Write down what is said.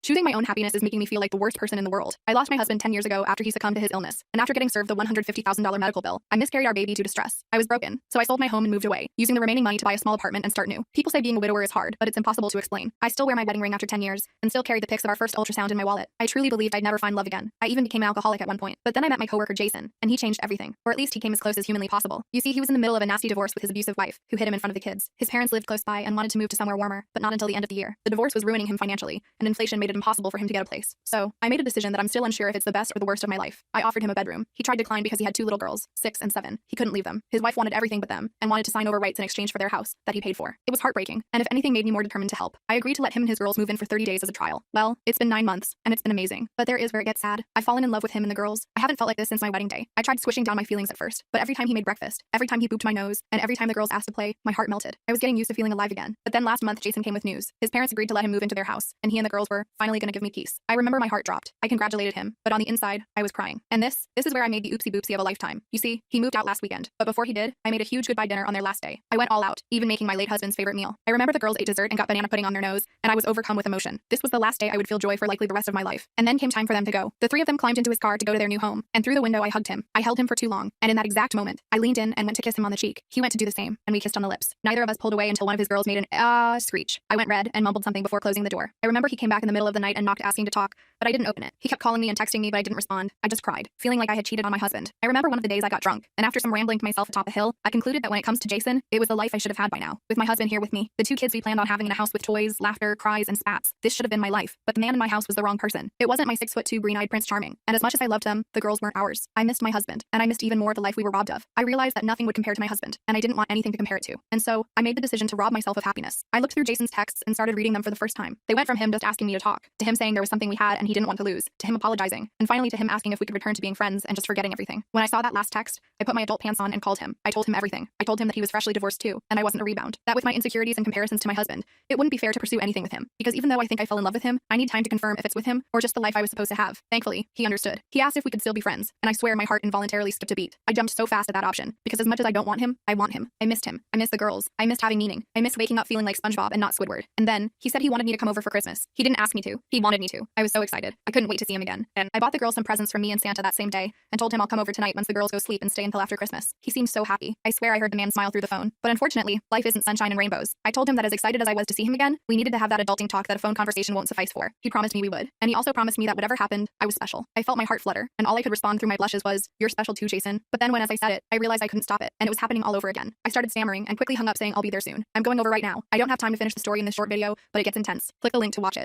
Choosing my own happiness is making me feel like the worst person in the world. I lost my husband 10 years ago after he succumbed to his illness, and after getting served the $150,000 medical bill, I miscarried our baby due to stress. I was broken, so I sold my home and moved away, using the remaining money to buy a small apartment and start new. People say being a widower is hard, but it's impossible to explain. I still wear my wedding ring after 10 years, and still carry the pics of our first ultrasound in my wallet. I truly believed I'd never find love again. I even became an alcoholic at one point, but then I met my coworker Jason, and he changed everything. Or at least he came as close as humanly possible. You see, he was in the middle of a nasty divorce with his abusive wife, who hit him in front of the kids. His parents lived close by and wanted to move to somewhere warmer, but not until the end of the year. The divorce was ruining him financially, and inflation made it impossible for him to get a place. So, I made a decision that I'm still unsure if it's the best or the worst of my life. I offered him a bedroom. He tried to decline because he had 2 little girls, 6 and 7. He couldn't leave them. His wife wanted everything but them, and wanted to sign over rights in exchange for their house that he paid for. It was heartbreaking, and if anything made me more determined to help. I agreed to let him and his girls move in for 30 days as a trial. Well, it's been 9 months, and it's been amazing. But there is where it gets sad. I've fallen in love with him and the girls. I haven't felt like this since my wedding day. I tried squishing down my feelings at first, but every time he made breakfast, every time he booped my nose, and every time the girls asked to play, my heart melted. I was getting used to feeling alive again. But then last month, Jason came with news. His parents agreed to let him move into their house, and he and the girls were finally gonna give me peace. I remember my heart dropped. I congratulated him, but on the inside, I was crying. And this is where I made the oopsie boopsie of a lifetime. You see, he moved out last weekend, but before he did, I made a huge goodbye dinner on their last day. I went all out, even making my late husband's favorite meal. I remember the girls ate dessert and got banana pudding on their nose, and I was overcome with emotion. This was the last day I would feel joy for likely the rest of my life. And then came time for them to go. The 3 of them climbed into his car to go to their new home, and through the window I hugged him. I held him for too long, and in that exact moment, I leaned in and went to kiss him on the cheek. He went to do the same, and we kissed on the lips. Neither of us pulled away until one of his girls made an screech. I went red and mumbled something before closing the door. I remember he came back in the middle of the night and knocked asking to talk, but I didn't open it. He kept calling me and texting me, but I didn't respond. I just cried, feeling like I had cheated on my husband. I remember one of the days I got drunk, and after some rambling to myself atop a hill, I concluded that when it comes to Jason, it was the life I should have had by now. With my husband here with me, the 2 kids we planned on having in a house with toys, laughter, cries, and spats. This should have been my life, but the man in my house was the wrong person. It wasn't my 6'2" green-eyed Prince Charming, and as much as I loved them, the girls weren't ours. I missed my husband, and I missed even more the life we were robbed of. I realized that nothing would compare to my husband, and I didn't want anything to compare it to. And so, I made the decision to rob myself of happiness. I looked through Jason's texts and started reading them for the first time. They went from him just asking me to talk, to him saying there was something we had and he didn't want to lose, to him apologizing, and finally to him asking if we could return to being friends and just forgetting everything. When I saw that last text, I put my adult pants on and called him. I told him everything. I told him that he was freshly divorced too, and I wasn't a rebound. That with my insecurities and comparisons to my husband, it wouldn't be fair to pursue anything with him, because even though I think I fell in love with him, I need time to confirm if it's with him or just the life I was supposed to have. Thankfully, he understood. He asked if we could still be friends, and I swear my heart involuntarily skipped a beat. I jumped so fast at that option, because as much as I don't want him, I want him. I missed him. I missed the girls. I missed having meaning. I missed waking up feeling like SpongeBob and not Squidward. And then, he said he wanted me to come over for Christmas. He didn't ask me to. He wanted me to. I was so excited. I couldn't wait to see him again. And I bought the girls some presents from me and Santa that same day, and told him I'll come over tonight once the girls go sleep and stay until after Christmas. He seemed so happy. I swear I heard the man smile through the phone. But unfortunately, life isn't sunshine and rainbows. I told him that as excited as I was to see him again, we needed to have that adulting talk that a phone conversation won't suffice for. He promised me we would. And he also promised me that whatever happened, I was special. I felt my heart flutter, and all I could respond through my blushes was, "You're special too, Jason." But then when as I said it, I realized I couldn't stop it, and it was happening all over again. I started stammering and quickly hung up saying I'll be there soon. I'm going over right now. I don't have time to finish the story in this short video, but it gets intense. Click the link to watch it.